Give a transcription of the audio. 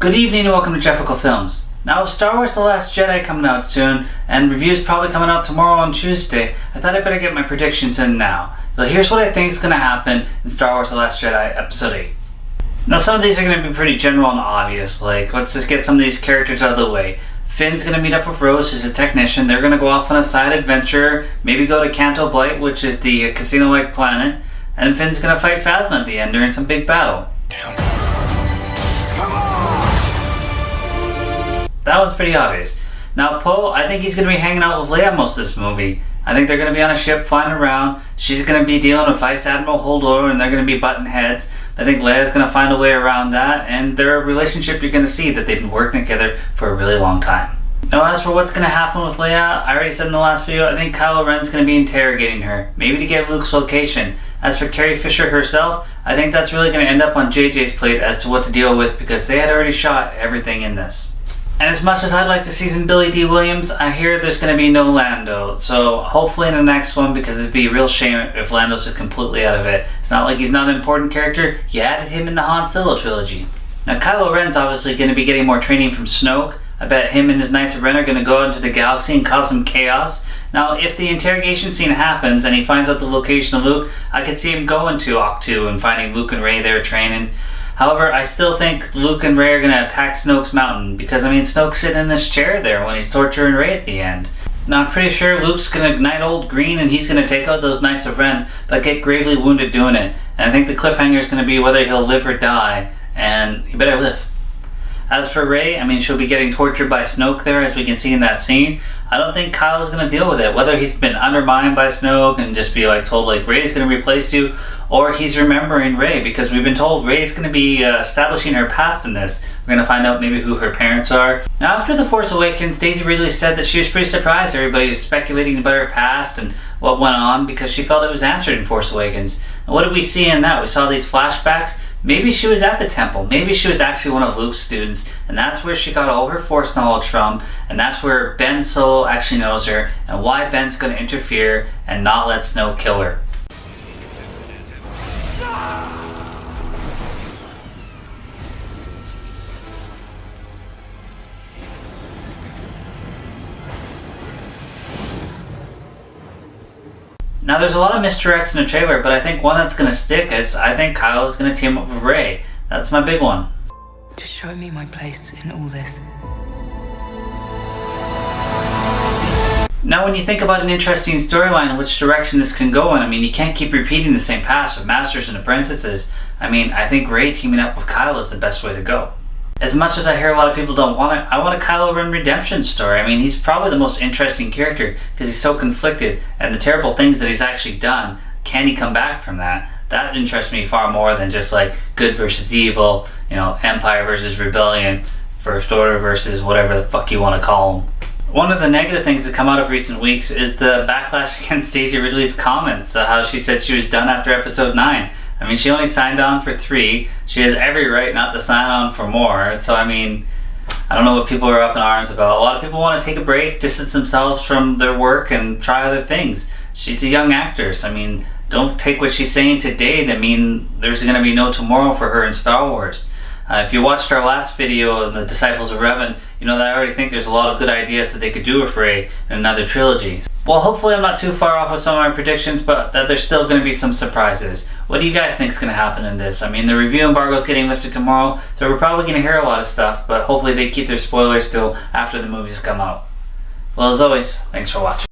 Good evening and welcome to Jefficho Films. Now with Star Wars The Last Jedi coming out soon, and reviews probably coming out tomorrow on Tuesday, I thought I'd better get my predictions in now. So here's what I think is going to happen in Star Wars The Last Jedi Episode 8. Now some of these are going to be pretty general and obvious, like let's just get some of these characters out of the way. Finn's going to meet up with Rose, who's a technician. They're going to go off on a side adventure, maybe go to Canto Bight, which is the casino-like planet, and Finn's going to fight Phasma at the end during some big battle. Damn. That one's pretty obvious. Now Poe, I think he's going to be hanging out with Leia most of this movie. I think they're going to be on a ship flying around. She's going to be dealing with Vice Admiral Holdover and they're going to be butting heads. I think Leia's going to find a way around that, and their relationship, you're going to see that they've been working together for a really long time. Now as for what's going to happen with Leia, I already said in the last video, I think Kylo Ren's going to be interrogating her, maybe to get Luke's location. As for Carrie Fisher herself, I think that's really going to end up on JJ's plate as to what to deal with, because they had already shot everything in this. And as much as I'd like to see some Billy D. Williams, I hear there's going to be no Lando. So hopefully in the next one, because it'd be a real shame if Lando's just completely out of it. It's not like he's not an important character. You added him in the Han Solo trilogy. Now Kylo Ren's obviously going to be getting more training from Snoke. I bet him and his Knights of Ren are going to go out into the galaxy and cause some chaos. Now if the interrogation scene happens and he finds out the location of Luke, I could see him going to Ahch-To and finding Luke and Rey there training. However, I still think Luke and Rey are going to attack Snoke's mountain, because I mean Snoke's sitting in this chair there when he's torturing Rey at the end. Now I'm pretty sure Luke's going to ignite Old Green and he's going to take out those Knights of Ren, but get gravely wounded doing it. And I think the cliffhanger is going to be whether he'll live or die, and he better live. As for Rey, I mean she'll be getting tortured by Snoke there, as we can see in that scene. I don't think Kylo's going to deal with it, whether he's been undermined by Snoke and just be like told like Rey's going to replace you, or he's remembering Rey, because we've been told Rey's going to be establishing her past in this. We're going to find out maybe who her parents are. Now after The Force Awakens, Daisy Ridley said that she was pretty surprised everybody was speculating about her past and what went on, because she felt it was answered in Force Awakens. And what did we see in that? We saw these flashbacks. Maybe she was at the temple. Maybe she was actually one of Luke's students, and that's where she got all her Force knowledge from, and that's where Ben Solo actually knows her, and why Ben's going to interfere and not let Snoke kill her. Now there's a lot of misdirects in the trailer, but I think one that's going to stick is I think Kylo's going to team up with Rey. That's my big one. To show me my place in all this. Now when you think about an interesting storyline and which direction this can go in, I mean you can't keep repeating the same past with Masters and Apprentices. I mean I think Rey teaming up with Kylo is the best way to go. As much as I hear a lot of people don't want it, I want a Kylo Ren redemption story. I mean, he's probably the most interesting character because he's so conflicted, and the terrible things that he's actually done, can he come back from that? That interests me far more than just like good versus evil, you know, Empire versus Rebellion, First Order versus whatever the fuck you want to call them. One of the negative things that come out of recent weeks is the backlash against Daisy Ridley's comments, how she said she was done after episode 9. I mean, she only signed on for 3. She has every right not to sign on for more. So, I mean, I don't know what people are up in arms about. A lot of people want to take a break, distance themselves from their work, and try other things. She's a young actress. I mean, don't take what she's saying today to mean there's going to be no tomorrow for her in Star Wars. If you watched our last video of the Disciples of Revan, you know that I already think there's a lot of good ideas that they could do with Rey in another trilogy. Well, hopefully I'm not too far off of some of my predictions, but that there's still going to be some surprises. What do you guys think is going to happen in this? I mean, the review embargo is getting lifted tomorrow, so we're probably going to hear a lot of stuff, but hopefully they keep their spoilers till after the movies come out. Well, as always, thanks for watching.